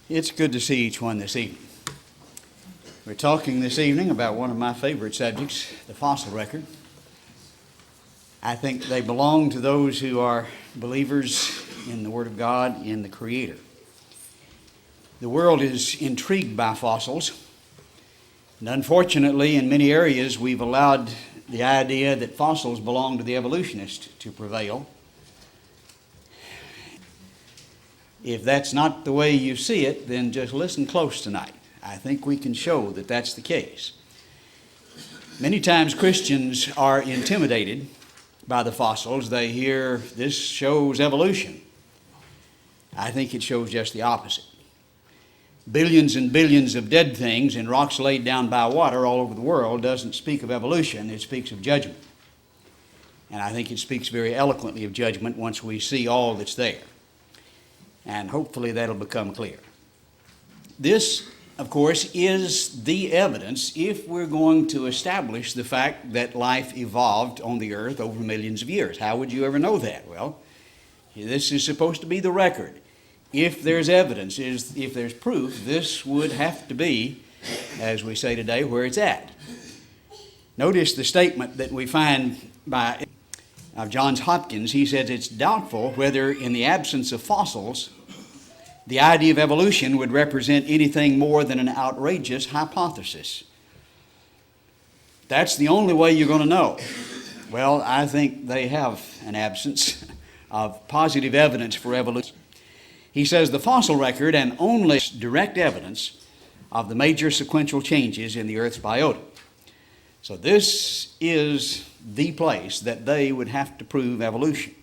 It's good to see each one this evening. We're talking this evening about one of my favorite subjects, the fossil record. I think they belong to those who are believers in the Word of God, in the Creator. The world is intrigued by fossils, and unfortunately, in many areas, we've allowed the idea that fossils belong to the evolutionist to prevail. If that's not the way you see it, then just listen close tonight. I think we can show that that's the case. Many times Christians are intimidated by the fossils. They hear this shows evolution. I think it shows just the opposite. Billions and billions of dead things and rocks laid down by water all over the world doesn't speak of evolution, it speaks of judgment. And I think it speaks very eloquently of judgment once we see all that's there. And hopefully that'll become clear. This, of course, is the evidence if we're going to establish the fact that life evolved on the earth over millions of years. How would you ever know that? Well, this is supposed to be the record. If there's evidence, if there's proof, this would have to be, as we say today, where it's at. Notice the statement that we find by Johns Hopkins. He says it's doubtful whether in the absence of fossils, the idea of evolution would represent anything more than an outrageous hypothesis. That's the only way you're going to know. Well, I think they have an absence of positive evidence for evolution. He says the fossil record and only direct evidence of the major sequential changes in the Earth's biota. So this is the place that they would have to prove evolution.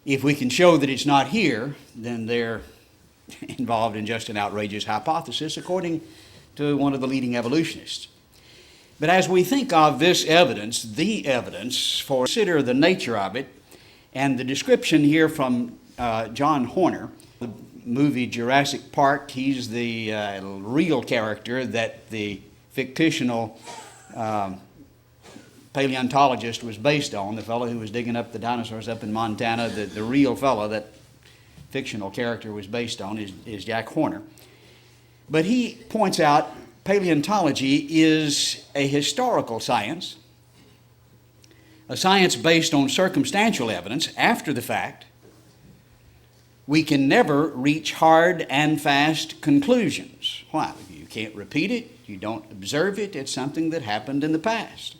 If we can show that it's not here, then they're involved in just an outrageous hypothesis, according to one of the leading evolutionists. But as we think of this evidence, the evidence, consider the nature of it, and the description here from John Horner, the movie Jurassic Park, he's the real character that the fictional paleontologist was based on, the fellow who was digging up the dinosaurs up in Montana. The real fellow that fictional character was based on is Jack Horner. But he points out paleontology is a historical science, a science based on circumstantial evidence after the fact. We can never reach hard and fast conclusions. Why? You can't repeat it, you don't observe it, it's something that happened in the past.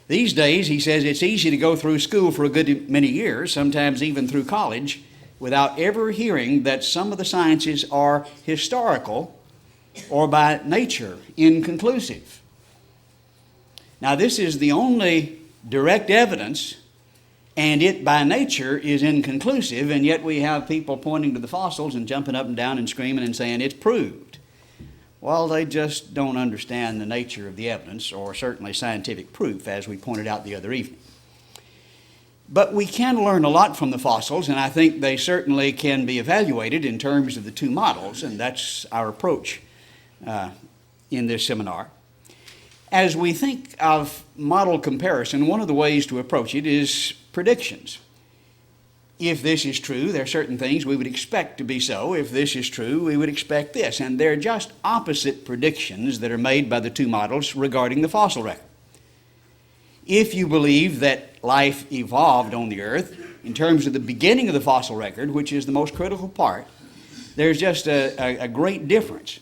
These days, he says, it's easy to go through school for a good many years, sometimes even through college, without ever hearing that some of the sciences are historical or by nature inconclusive. Now, this is the only direct evidence, and it by nature is inconclusive, and yet we have people pointing to the fossils and jumping up and down and screaming and saying it's proved. Well, they just don't understand the nature of the evidence, or certainly scientific proof, as we pointed out the other evening. But we can learn a lot from the fossils, and I think they certainly can be evaluated in terms of the two models, and that's our approach in this seminar. As we think of model comparison, one of the ways to approach it is predictions. If this is true, there are certain things we would expect to be so. If this is true, we would expect this. And they're just opposite predictions that are made by the two models regarding the fossil record. If you believe that life evolved on the earth in terms of the beginning of the fossil record, which is the most critical part, there's just a great difference.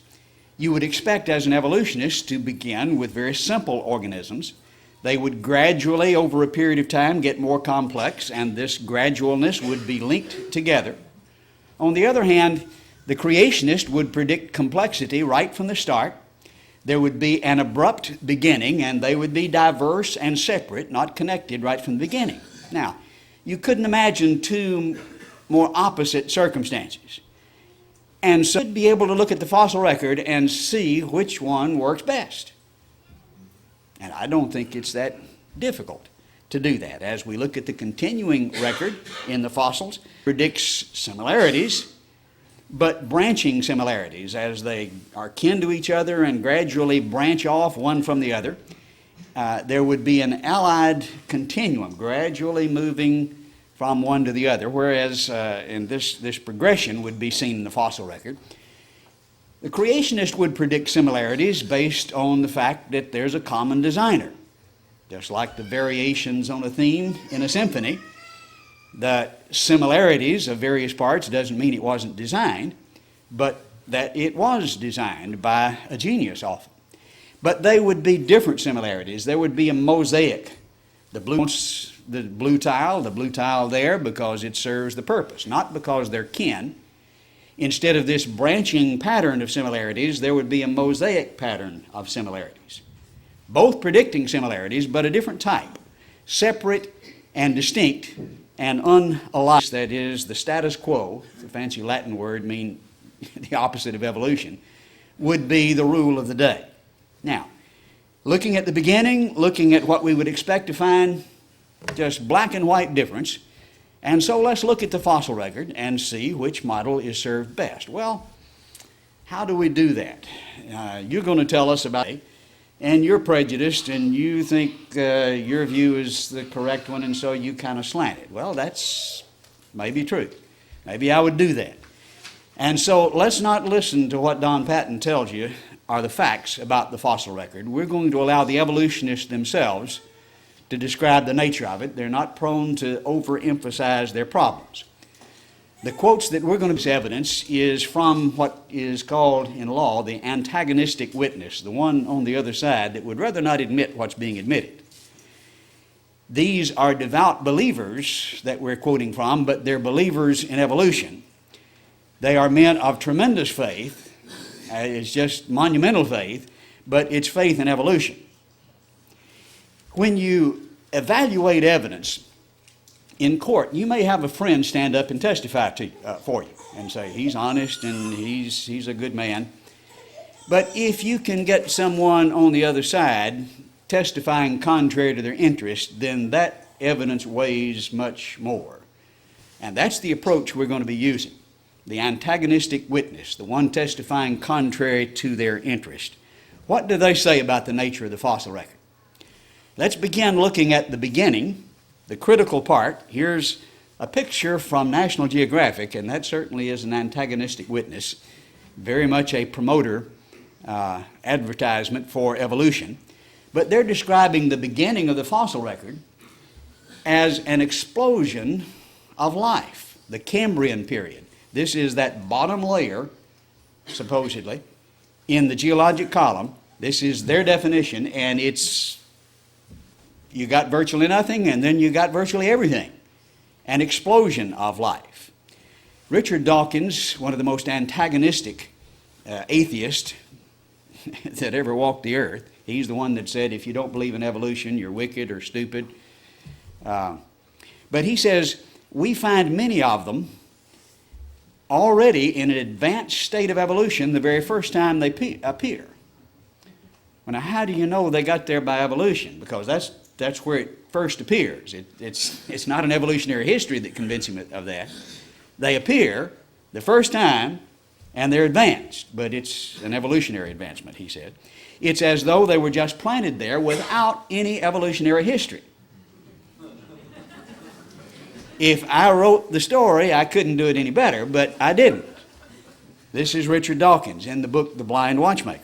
You would expect as an evolutionist to begin with very simple organisms. They would gradually, over a period of time, get more complex, and this gradualness would be linked together. On the other hand, the creationist would predict complexity right from the start. There would be an abrupt beginning, and they would be diverse and separate, not connected right from the beginning. Now, you couldn't imagine two more opposite circumstances. And so you'd be able to look at the fossil record and see which one works best. And I don't think it's that difficult to do that. As we look at the continuing record in the fossils, predicts similarities, but branching similarities as they are kin to each other and gradually branch off one from the other. There would be an allied continuum gradually moving from one to the other, whereas in this progression would be seen in the fossil record. The creationist would predict similarities based on the fact that there's a common designer. Just like the variations on a theme in a symphony, the similarities of various parts doesn't mean it wasn't designed, but that it was designed by a genius often. But they would be different similarities. There would be a mosaic. The blue tile there because it serves the purpose, not because they're kin. Instead of this branching pattern of similarities, there would be a mosaic pattern of similarities. Both predicting similarities, but a different type, separate and distinct and unalike. That is, the status quo, the fancy Latin word mean the opposite of evolution, would be the rule of the day. Now, looking at the beginning, looking at what we would expect to find, just black and white difference. And so let's look at the fossil record and see which model is served best. Well, how do we do that? You're going to tell us about it, and you're prejudiced, and you think your view is the correct one, and so you kind of slant it. Well, that's maybe true. Maybe I would do that. And so let's not listen to what Don Patton tells you are the facts about the fossil record. We're going to allow the evolutionists themselves to describe the nature of it. They're not prone to overemphasize their problems. The quotes that we're going to use evidence is from what is called in law the antagonistic witness, the one on the other side that would rather not admit what's being admitted. These are devout believers that we're quoting from, but they're believers in evolution. They are men of tremendous faith. It's just monumental faith, but it's faith in evolution. When you evaluate evidence in court, you may have a friend stand up and testify for you and say he's honest and he's a good man. But if you can get someone on the other side testifying contrary to their interest, then that evidence weighs much more. And that's the approach we're going to be using. The antagonistic witness, the one testifying contrary to their interest. What do they say about the nature of the fossil record? Let's begin looking at the beginning, the critical part. Here's a picture from National Geographic, and that certainly is an antagonistic witness, very much a promoter advertisement for evolution. But they're describing the beginning of the fossil record as an explosion of life, the Cambrian period. This is that bottom layer, supposedly, in the geologic column. This is their definition, and you got virtually nothing, and then you got virtually everything. An explosion of life. Richard Dawkins, one of the most antagonistic atheists that ever walked the earth, he's the one that said, if you don't believe in evolution, you're wicked or stupid. But he says, we find many of them already in an advanced state of evolution the very first time they appear. Well, now, how do you know they got there by evolution? Because that's where it first appears. It's not an evolutionary history that convinces him of that. They appear the first time, and they're advanced, but it's an evolutionary advancement, he said. It's as though they were just planted there without any evolutionary history. If I wrote the story, I couldn't do it any better, but I didn't. This is Richard Dawkins in the book The Blind Watchmaker.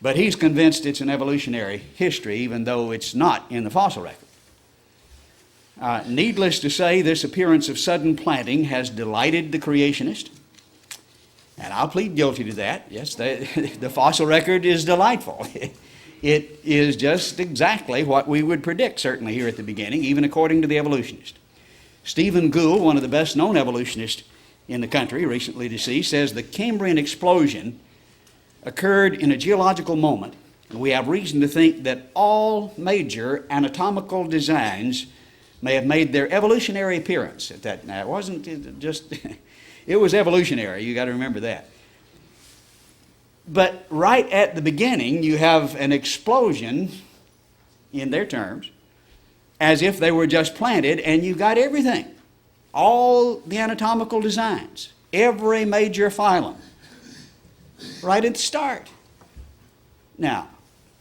But he's convinced it's an evolutionary history, even though it's not in the fossil record. Needless to say, this appearance of sudden planting has delighted the creationist. And I'll plead guilty to that. Yes, the fossil record is delightful. It is just exactly what we would predict, certainly here at the beginning, even according to the evolutionist. Stephen Gould, one of the best-known evolutionists in the country, recently deceased, says the Cambrian explosion occurred in a geological moment, and we have reason to think that all major anatomical designs may have made their evolutionary appearance at that. Now, it wasn't just, it was evolutionary, you got to remember that. But right at the beginning, you have an explosion, in their terms, as if they were just planted, and you got everything. All the anatomical designs, every major phylum, right at the start. Now,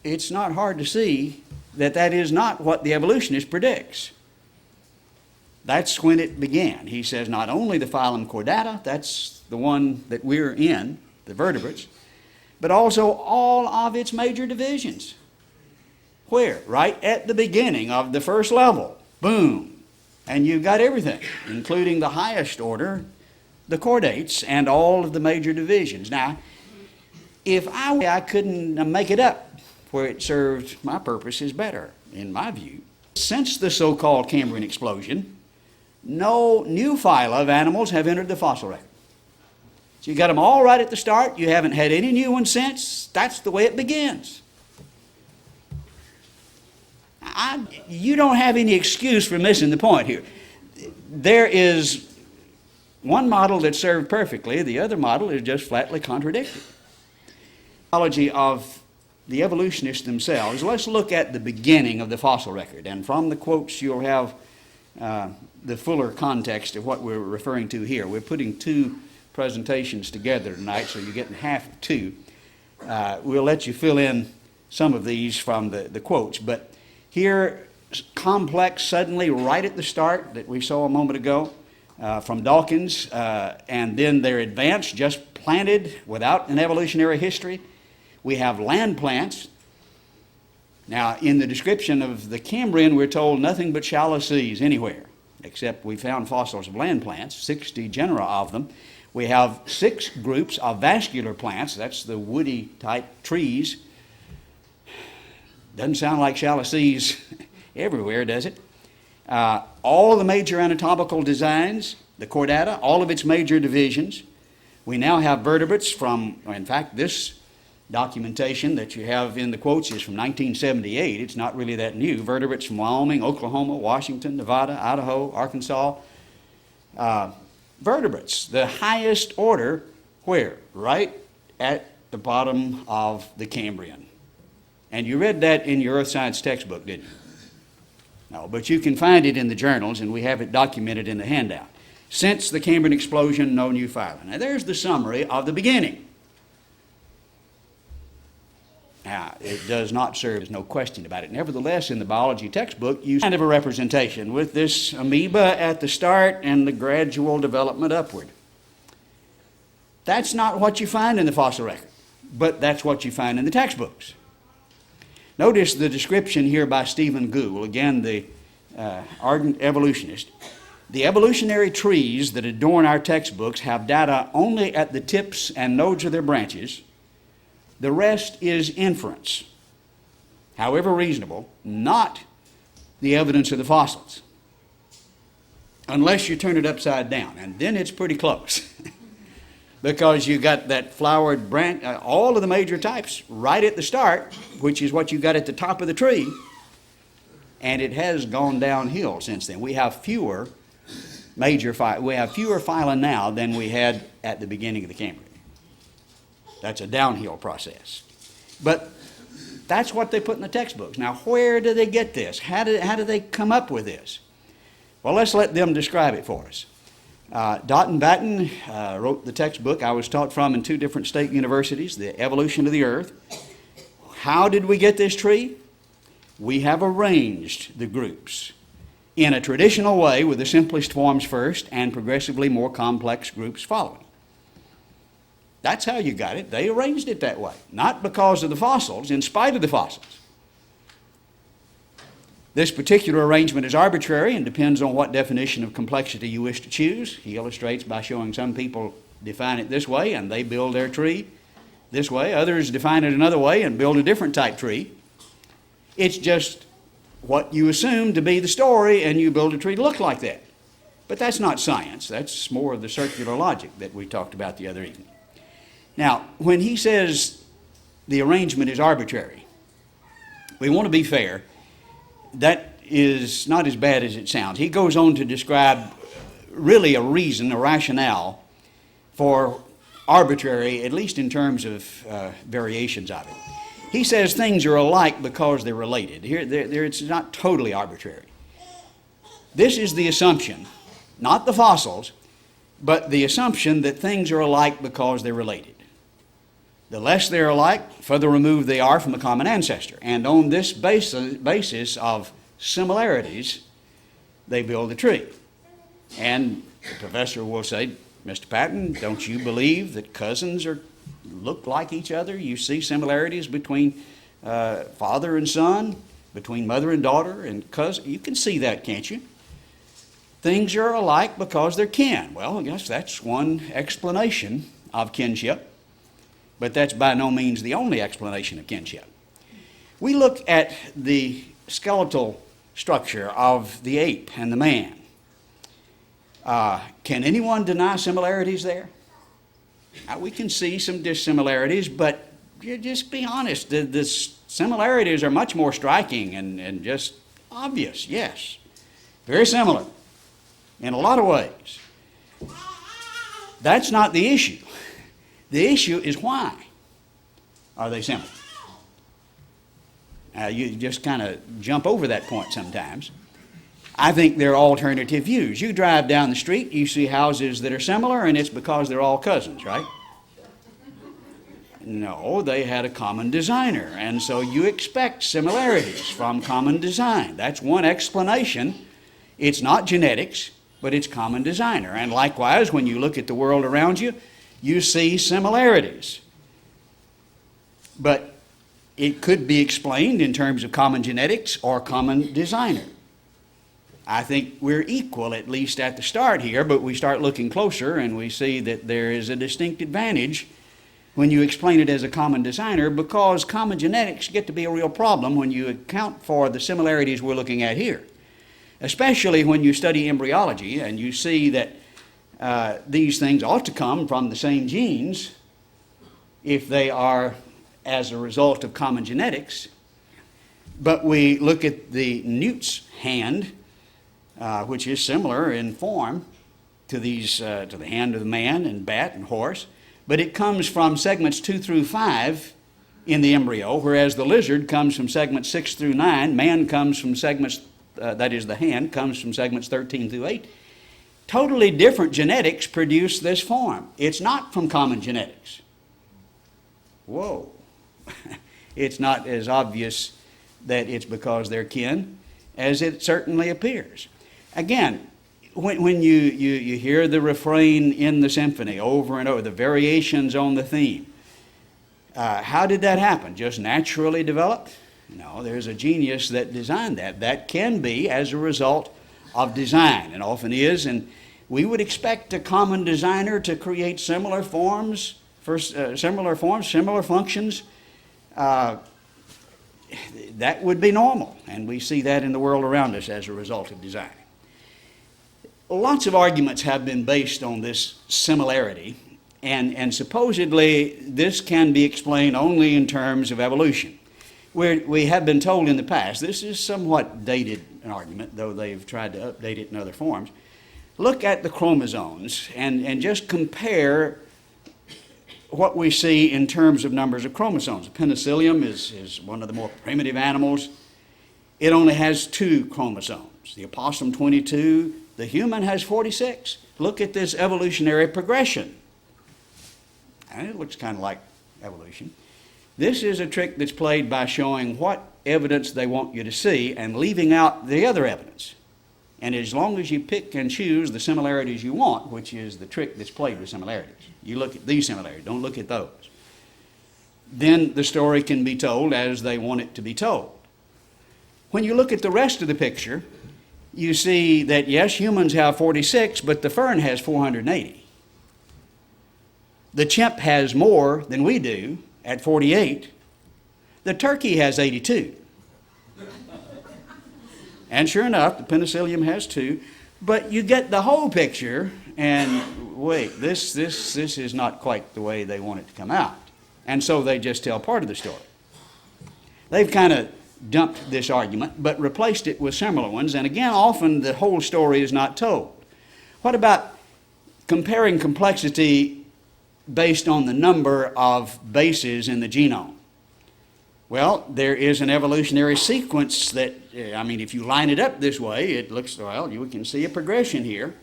it's not hard to see that that is not what the evolutionist predicts. That's when it began. He says not only the phylum Chordata, that's the one that we're in, the vertebrates, but also all of its major divisions. Where? Right at the beginning of the first level. Boom. And you've got everything, including the highest order, the chordates, and all of the major divisions. Now, if I couldn't make it up where it served my purposes better, in my view. Since the so-called Cambrian explosion, no new phyla of animals have entered the fossil record. So you got them all right at the start. You haven't had any new ones since. That's the way it begins. You don't have any excuse for missing the point here. There is one model that served perfectly. The other model is just flatly contradictory. Theology of the evolutionists themselves. Let's look at the beginning of the fossil record. And from the quotes, you'll have the fuller context of what we're referring to here. We're putting two presentations together tonight, so you're getting half of two. We'll let you fill in some of these from the quotes. But here, complex suddenly right at the start that we saw a moment ago from Dawkins, and then they're advanced, just planted without an evolutionary history. We have land plants. Now, in the description of the Cambrian, we're told nothing but shallow seas anywhere, except we found fossils of land plants, 60 genera of them. We have 6 groups of vascular plants. That's the woody type trees. Doesn't sound like shallow seas everywhere, does it? All of the major anatomical designs, the chordata, all of its major divisions. We now have vertebrates from, in fact, this documentation that you have in the quotes is from 1978. It's not really that new. Vertebrates from Wyoming, Oklahoma, Washington, Nevada, Idaho, Arkansas. Vertebrates, the highest order, where? Right at the bottom of the Cambrian. And you read that in your earth science textbook, didn't you? No, but you can find it in the journals, and we have it documented in the handout. Since the Cambrian explosion, no new phyla. Now there's the summary of the beginning. Now, it does not serve, there's no question about it. Nevertheless, in the biology textbook, you kind of a representation with this amoeba at the start and the gradual development upward. That's not what you find in the fossil record, but that's what you find in the textbooks. Notice the description here by Stephen Gould, again the ardent evolutionist. The evolutionary trees that adorn our textbooks have data only at the tips and nodes of their branches. The rest is inference, however reasonable, not the evidence of the fossils, unless you turn it upside down, and then it's pretty close. Because you got that flowered branch, all of the major types right at the start, which is what you got at the top of the tree, and it has gone downhill since then. We have fewer phyla now than we had at the beginning of the Cambrian. That's a downhill process. But that's what they put in the textbooks. Now, where do they get this? How do they come up with this? Well, let's let them describe it for us. Dott and Batten wrote the textbook I was taught from in 2 different state universities, The Evolution of the Earth. How did we get this tree? We have arranged the groups in a traditional way with the simplest forms first and progressively more complex groups following. That's how you got it. They arranged it that way, not because of the fossils, in spite of the fossils. This particular arrangement is arbitrary and depends on what definition of complexity you wish to choose. He illustrates by showing some people define it this way and they build their tree this way. Others define it another way and build a different type tree. It's just what you assume to be the story, and you build a tree to look like that. But that's not science. That's more of the circular logic that we talked about the other evening. Now, when he says the arrangement is arbitrary, we want to be fair. That is not as bad as it sounds. He goes on to describe really a reason, a rationale for arbitrary, at least in terms of variations of it. He says things are alike because they're related. Here, it's not totally arbitrary. This is the assumption, not the fossils, but the assumption that things are alike because they're related. The less they're alike, further removed they are from a common ancestor. And on this basis of similarities, they build a tree. And the professor will say, Mr. Patton, don't you believe that cousins are look like each other. You see similarities between father and son, between mother and daughter and cousin. You can see that, can't you? Things are alike because they're kin. Well, I guess that's one explanation of kinship, but that's by no means the only explanation of kinship. We look at the skeletal structure of the ape and the man. Can anyone deny similarities there? We can see some dissimilarities, but you just be honest. The similarities are much more striking and just obvious, yes. Very similar in a lot of ways. That's not the issue. The issue is why are they similar? You just kind of jump over that point sometimes. I think there are alternative views. You drive down the street, you see houses that are similar, and it's because they're all cousins, right? No, they had a common designer, and so you expect similarities from common design. That's one explanation. It's not genetics, but it's common designer. And likewise, when you look at the world around you, you see similarities. But it could be explained in terms of common genetics or common designer. I think we're equal, at least at the start here, but we start looking closer and we see that there is a distinct advantage when you explain it as a common designer, because common genetics get to be a real problem when you account for the similarities we're looking at here. Especially when you study embryology and you see that these things ought to come from the same genes if they are as a result of common genetics. But we look at the newt's hand, which is similar in form to the hand of the man and bat and horse, but it comes from segments 2 through 5 in the embryo, whereas the lizard comes from segments 6 through 9. Man comes from segments, that is the hand, comes from segments 13 through 8. Totally different genetics produce this form. It's not from common genetics. Whoa. It's not as obvious that it's because they're kin as it certainly appears. Again, when you hear the refrain in the symphony over and over, the variations on the theme, how did that happen? Just naturally developed? No, there's a genius that designed that. That can be as a result of design, and often is, and we would expect a common designer to create similar forms, similar functions. That would be normal, and we see that in the world around us as a result of design. Lots of arguments have been based on this similarity, and supposedly this can be explained only in terms of evolution. We have been told in the past, this is somewhat dated an argument, though they've tried to update it in other forms. Look at the chromosomes and just compare what we see in terms of numbers of chromosomes. The penicillium is one of the more primitive animals. It only has 2 chromosomes. The opossum 22, the human has 46. Look at this evolutionary progression. And it looks kind of like evolution. This is a trick that's played by showing what evidence they want you to see and leaving out the other evidence. And as long as you pick and choose the similarities you want, which is the trick that's played with similarities, you look at these similarities, don't look at those, then the story can be told as they want it to be told. When you look at the rest of the picture, you see that yes, humans have 46, but the fern has 480. The chimp has more than we do at 48. The turkey has 82. And sure enough, the penicillium has 2. But you get the whole picture, and wait, this is not quite the way they want it to come out. And so they just tell part of the story. They've kind of dumped this argument, but replaced it with similar ones. And again, often the whole story is not told. What about comparing complexity based on the number of bases in the genome? Well, there is an evolutionary sequence that, if you line it up this way, it looks, well, you can see a progression here.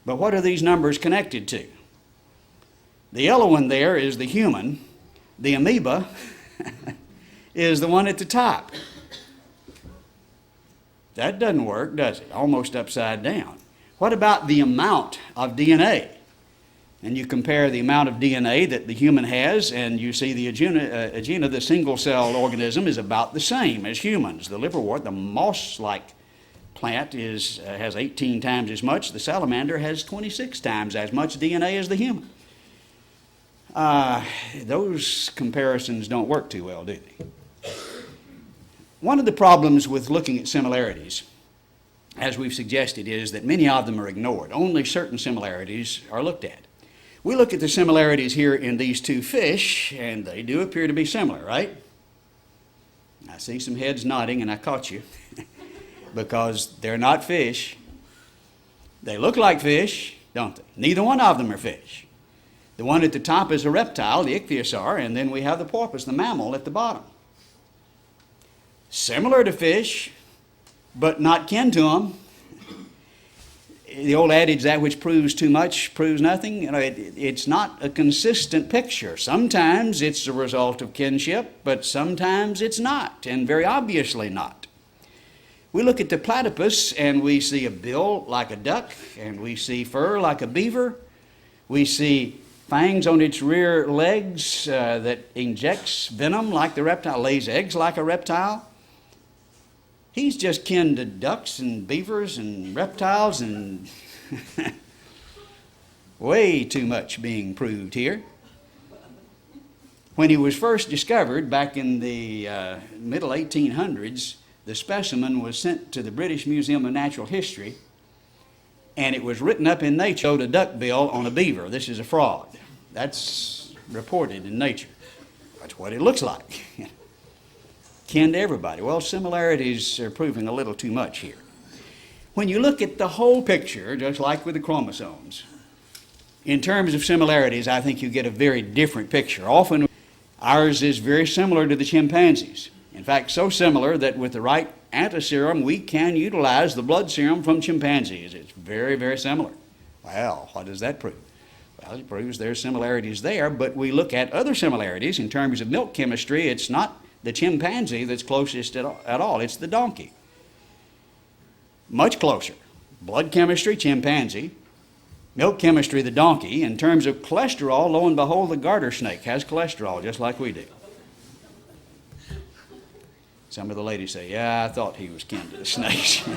But what are these numbers connected to? The yellow one there is the human. The amoeba is the one at the top. That doesn't work, does it? Almost upside down. What about the amount of DNA? and you compare the amount of DNA that the human has, and you see the Aegina, the single-cell organism, is about the same as humans. The liverwort, the moss-like plant, has 18 times as much. The salamander has 26 times as much DNA as the human. Those comparisons don't work too well, do they? One of the problems with looking at similarities, as we've suggested, is that many of them are ignored. Only certain similarities are looked at. We look at the similarities here in these two fish, and they do appear to be similar, right? I see some heads nodding, and I caught you, because they're not fish. They look like fish, don't they? Neither one of them are fish. The one at the top is a reptile, the ichthyosaur, and then we have the porpoise, the mammal, at the bottom. Similar to fish, but not kin to them. The old adage, that which proves too much proves nothing. It's not a consistent picture. Sometimes it's a result of kinship, but sometimes it's not, and very obviously not. We look at the platypus, and we see a bill like a duck, and we see fur like a beaver. We see fangs on its rear legs that injects venom like the reptile, lays eggs like a reptile. He's just kin to ducks and beavers and reptiles, and way too much being proved here. When he was first discovered back in the middle 1800s, the specimen was sent to the British Museum of Natural History, and it was written up in Nature, showed a duck bill on a beaver. This is a fraud. That's reported in Nature. That's what it looks like. Kin to everybody. Well, similarities are proving a little too much here. When you look at the whole picture, just like with the chromosomes, in terms of similarities, I think you get a very different picture. Often, ours is very similar to the chimpanzees. In fact, so similar that with the right antiserum, we can utilize the blood serum from chimpanzees. It's very, very similar. Well, what does that prove? Well, it proves there's similarities there, but we look at other similarities in terms of milk chemistry. It's not the chimpanzee that's closest at all. It's the donkey. Much closer. Blood chemistry, chimpanzee. Milk chemistry, the donkey. In terms of cholesterol, lo and behold, the garter snake has cholesterol just like we do. Some of the ladies say, yeah, I thought he was kin to the snakes.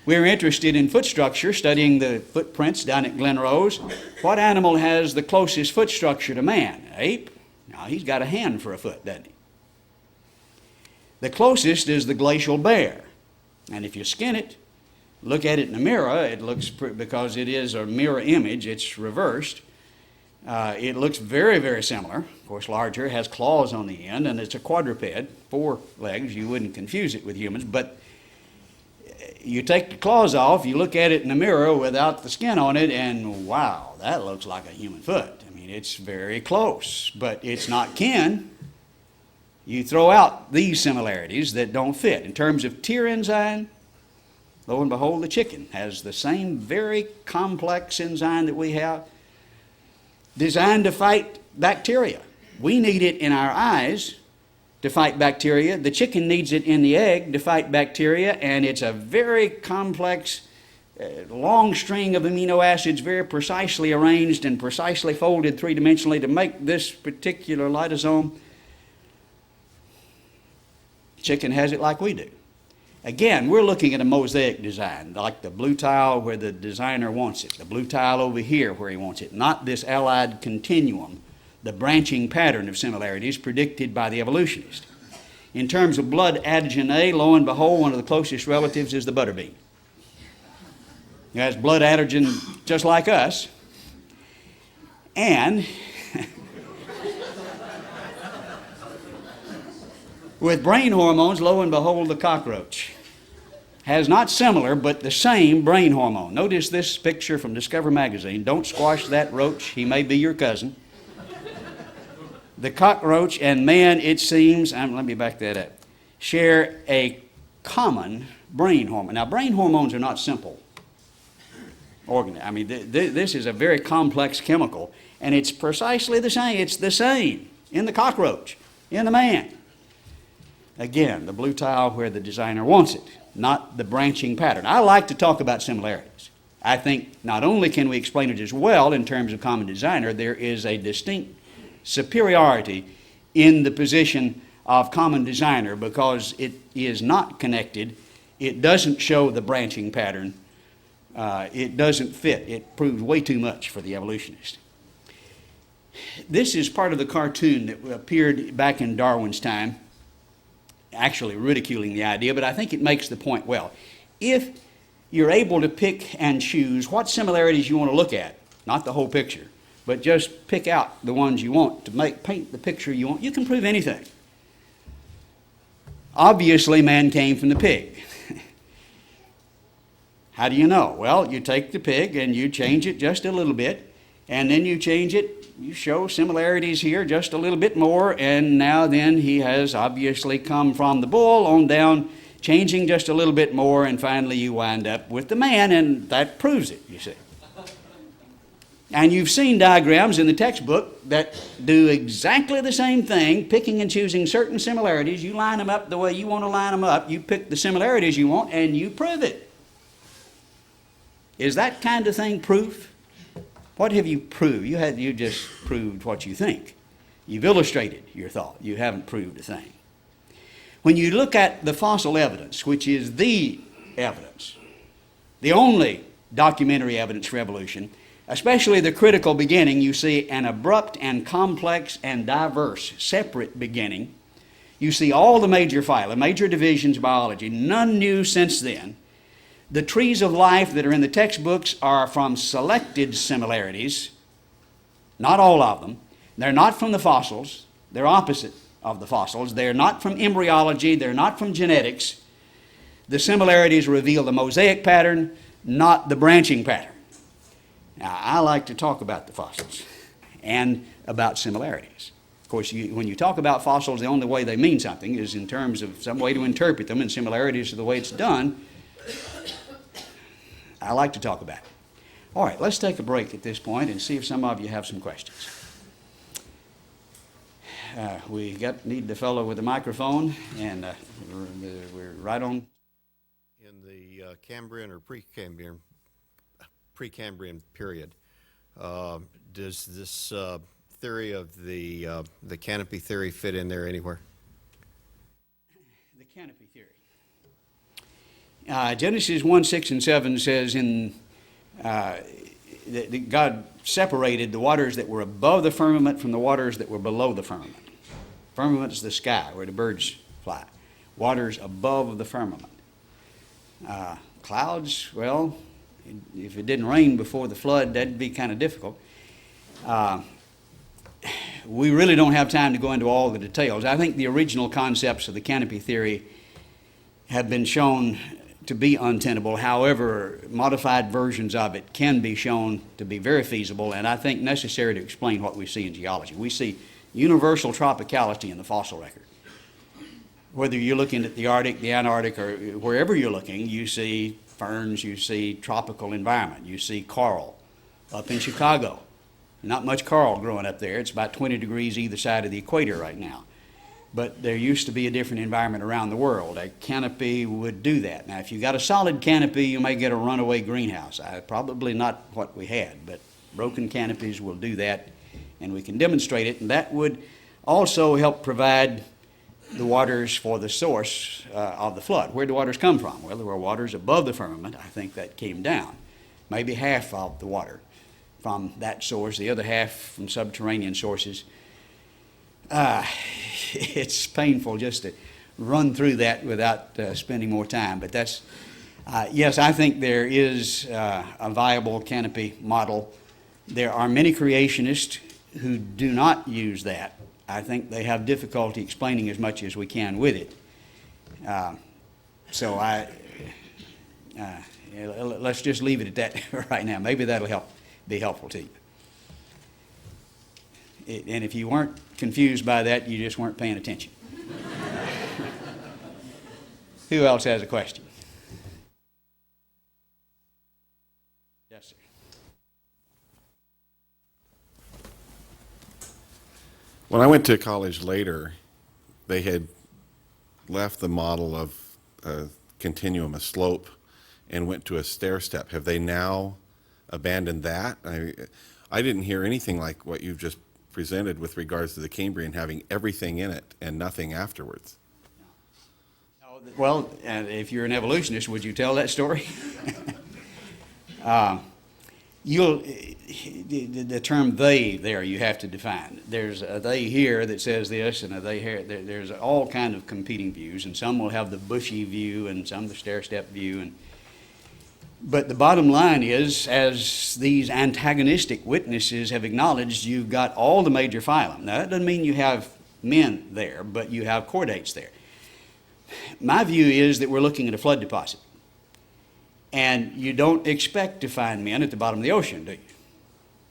We're interested in foot structure, studying the footprints down at Glen Rose. What animal has the closest foot structure to man? Ape? Now, he's got a hand for a foot, doesn't he? The closest is the glacial bear. And if you skin it, look at it in a mirror, it looks, because it is a mirror image, it's reversed. It looks very, very similar. Of course, larger, has claws on the end, and it's a quadruped, 4 legs. You wouldn't confuse it with humans, but you take the claws off, you look at it in the mirror without the skin on it, and wow, that looks like a human foot. I mean, it's very close, but it's not kin. You throw out these similarities that don't fit. In terms of tear enzyme, lo and behold, the chicken has the same very complex enzyme that we have, designed to fight bacteria. We need it in our eyes to fight bacteria. The chicken needs it in the egg to fight bacteria, and it's a very complex, long string of amino acids, very precisely arranged and precisely folded three-dimensionally to make this particular lysosome. Chicken has it like we do. Again, we're looking at a mosaic design, like the blue tile where the designer wants it, the blue tile over here where he wants it, not this allied continuum, the branching pattern of similarities predicted by the evolutionist. In terms of blood antigen A, lo and behold, one of the closest relatives is the butterbean. He has blood antigen just like us, and with brain hormones, lo and behold, the cockroach has not similar, but the same brain hormone. Notice this picture from Discover magazine. Don't squash that roach. He may be your cousin. The cockroach and man, it seems, let me back that up, share a common brain hormone. Now, brain hormones are not simple organ. I mean, this is a very complex chemical, and it's precisely the same. It's the same in the cockroach, in the man. Again, the blue tile where the designer wants it, not the branching pattern. I like to talk about similarities. I think not only can we explain it as well in terms of common designer, there is a distinct superiority in the position of common designer because it is not connected. It doesn't show the branching pattern. It doesn't fit. It proves way too much for the evolutionist. This is part of the cartoon that appeared back in Darwin's time, actually ridiculing the idea, but I think it makes the point well. If you're able to pick and choose what similarities you want to look at, not the whole picture, but just pick out the ones you want to paint the picture you want, you can prove anything. Obviously, man came from the pig. How do you know? Well, you take the pig and you change it just a little bit, and then you change it, you show similarities here just a little bit more, and now then he has obviously come from the bull on down, changing just a little bit more, and finally you wind up with the man, and that proves it, you see. And you've seen diagrams in the textbook that do exactly the same thing, picking and choosing certain similarities. You line them up the way you want to line them up, you pick the similarities you want, and you prove it. Is that kind of thing proof? What have you proved? You just proved what you think. You've illustrated your thought. You haven't proved a thing. When you look at the fossil evidence, which is the evidence, the only documentary evidence for evolution, especially the critical beginning, you see an abrupt and complex and diverse separate beginning. You see all the major phyla, major divisions of biology, none new since then. The trees of life that are in the textbooks are from selected similarities, not all of them. They're not from the fossils. They're opposite of the fossils. They're not from embryology. They're not from genetics. The similarities reveal the mosaic pattern, not the branching pattern. Now, I like to talk about the fossils and about similarities. Of course, when you talk about fossils, the only way they mean something is in terms of some way to interpret them, and similarities to the way it's done. I like to talk about it. All right, let's take a break at this point and see if some of you have some questions. We need the fellow with the microphone, and we're right on. In the Cambrian or Precambrian period, does this theory of the canopy theory fit in there anywhere? The canopy theory. Genesis 1, 6, and 7 says that God separated the waters that were above the firmament from the waters that were below the firmament. Firmament is the sky where the birds fly. Waters above the firmament. Clouds, well, if it didn't rain before the flood, that'd be kind of difficult. We really don't have time to go into all the details. I think the original concepts of the canopy theory have been shown to be untenable. However, modified versions of it can be shown to be very feasible, and I think necessary to explain what we see in geology. We see universal tropicality in the fossil record. Whether you're looking at the Arctic, the Antarctic, or wherever you're looking, you see ferns, you see tropical environment, you see coral. Up in Chicago, not much coral growing up there. It's about 20 degrees either side of the equator right now. But there used to be a different environment around the world. A canopy would do that. Now, if you got a solid canopy, you may get a runaway greenhouse. Probably not what we had, but broken canopies will do that, and we can demonstrate it. And that would also help provide the waters for the source of the flood. Where do waters come from? Well, there were waters above the firmament. I think that came down. Maybe half of the water from that source, the other half from subterranean sources. It's painful just to run through that without spending more time. But that's, yes, I think there is a viable canopy model. There are many creationists who do not use that. I think they have difficulty explaining as much as we can with it. So let's just leave it at that right now. Maybe that'll be helpful to you. And if you weren't confused by that, you just weren't paying attention. Who else has a question? Yes, sir. When I went to college later, they had left the model of a continuum, a slope, and went to a stair step. Have they now abandoned that? I didn't hear anything like what you've just presented with regards to the Cambrian having everything in it and nothing afterwards. Well, if you're an evolutionist, would you tell that story? The term "they" there you have to define. There's a "they" here that says this, and a "they" here. There's all kind of competing views, and some will have the bushy view, and some the stair-step view. But the bottom line is, as these antagonistic witnesses have acknowledged, you've got all the major phylum. Now, that doesn't mean you have men there, but you have chordates there. My view is that we're looking at a flood deposit. And you don't expect to find men at the bottom of the ocean, do you?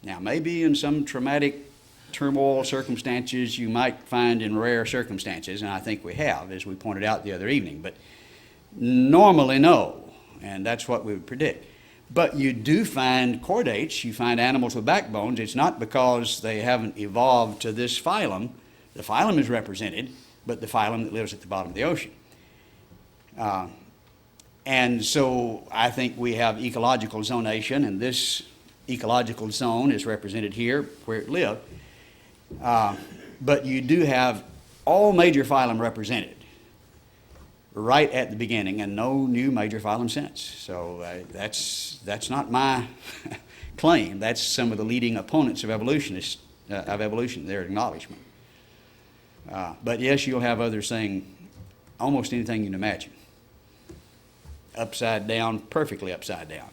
Now, maybe in some traumatic turmoil circumstances, you might find in rare circumstances, and I think we have, as we pointed out the other evening. But normally, no, and that's what we would predict. But you do find chordates, you find animals with backbones. It's not because they haven't evolved to this phylum. The phylum is represented, but the phylum that lives at the bottom of the ocean. And so I think we have ecological zonation, and this ecological zone is represented here where it lived. But you do have all major phylum represented right at the beginning, and no new major phylum since. So that's not my claim. That's some of the leading opponents of evolutionists of evolution, their acknowledgement. But yes, you'll have others saying almost anything you can imagine. Upside down, perfectly upside down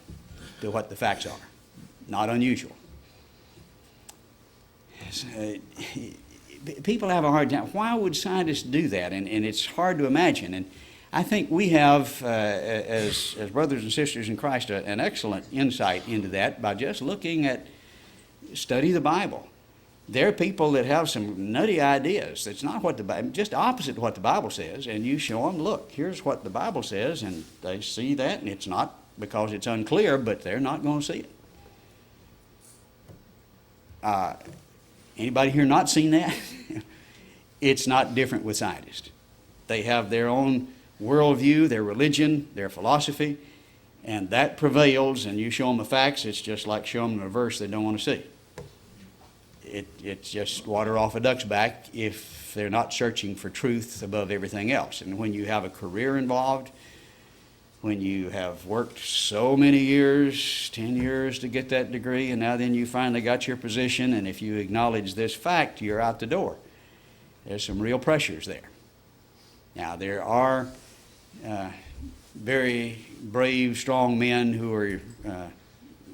to what the facts are. Not unusual. People have a hard time. Why would scientists do that? And it's hard to imagine. And I think we have, as brothers and sisters in Christ, an excellent insight into that by just looking at, study the Bible. There are people that have some nutty ideas. That's not what the Bible, just opposite to what the Bible says, and you show them, look, here's what the Bible says, and they see that, and it's not because it's unclear, but they're not going to see it. Anybody here not seen that? It's not different with scientists. They have their own worldview, their religion, their philosophy, and that prevails, and you show them the facts, it's just like showing them a verse they don't want to see. It's just water off a duck's back if they're not searching for truth above everything else. And when you have a career involved, when you have worked so many years, 10 years to get that degree, and now then you finally got your position, and if you acknowledge this fact, you're out the door. There's some real pressures there. Now, there are very brave, strong men who are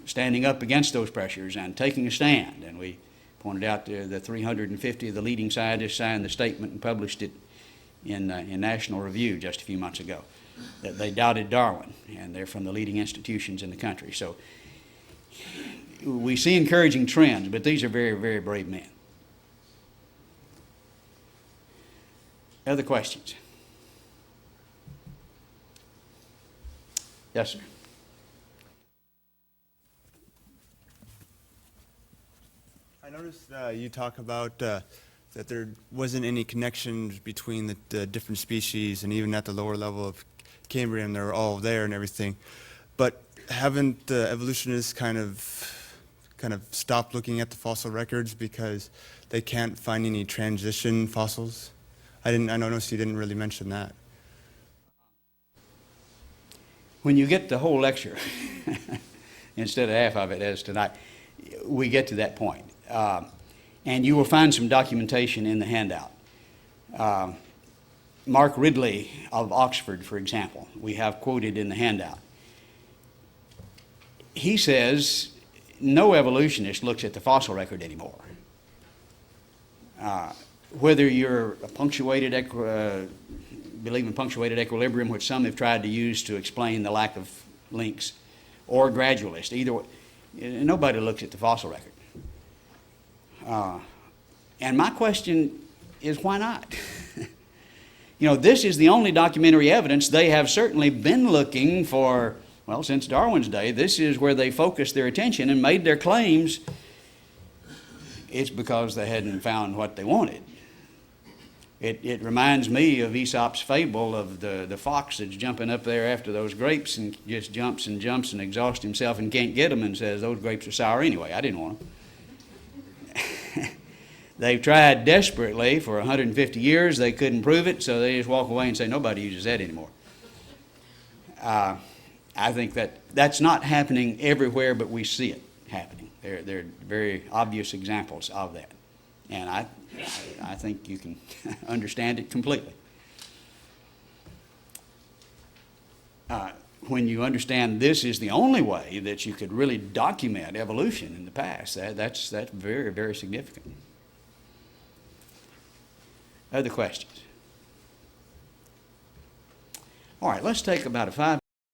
standing up against those pressures and taking a stand, and we pointed out the 350 of the leading scientists signed the statement and published it in National Review just a few months ago, that they doubted Darwin, and they're from the leading institutions in the country. So we see encouraging trends, but these are very, very brave men. Other questions? Yes, sir. I noticed you talk about that there wasn't any connections between the different species, and even at the lower level of Cambrian, they're all there and everything. But haven't the evolutionists kind of stopped looking at the fossil records because they can't find any transition fossils? I noticed you didn't really mention that. When you get the whole lecture, instead of half of it as tonight, we get to that point. And you will find some documentation in the handout. Mark Ridley of Oxford, for example, we have quoted in the handout. He says no evolutionist looks at the fossil record anymore. Whether you're a believe in punctuated equilibrium, which some have tried to use to explain the lack of links, or gradualist, either way, nobody looks at the fossil record. And my question is, why not? This is the only documentary evidence. They have certainly been looking for, well, since Darwin's day. This is where they focused their attention and made their claims. It's because they hadn't found what they wanted. It reminds me of Aesop's fable of the fox that's jumping up there after those grapes and just jumps and jumps and exhausts himself and can't get them and says, those grapes are sour anyway, I didn't want them. They've tried desperately for 150 years, they couldn't prove it, so they just walk away and say, nobody uses that anymore. I think that's not happening everywhere, but we see it happening. There are very obvious examples of that. And I think you can understand it completely. When you understand this is the only way that you could really document evolution in the past, that's very, very significant. Other questions? All right, let's take about a 5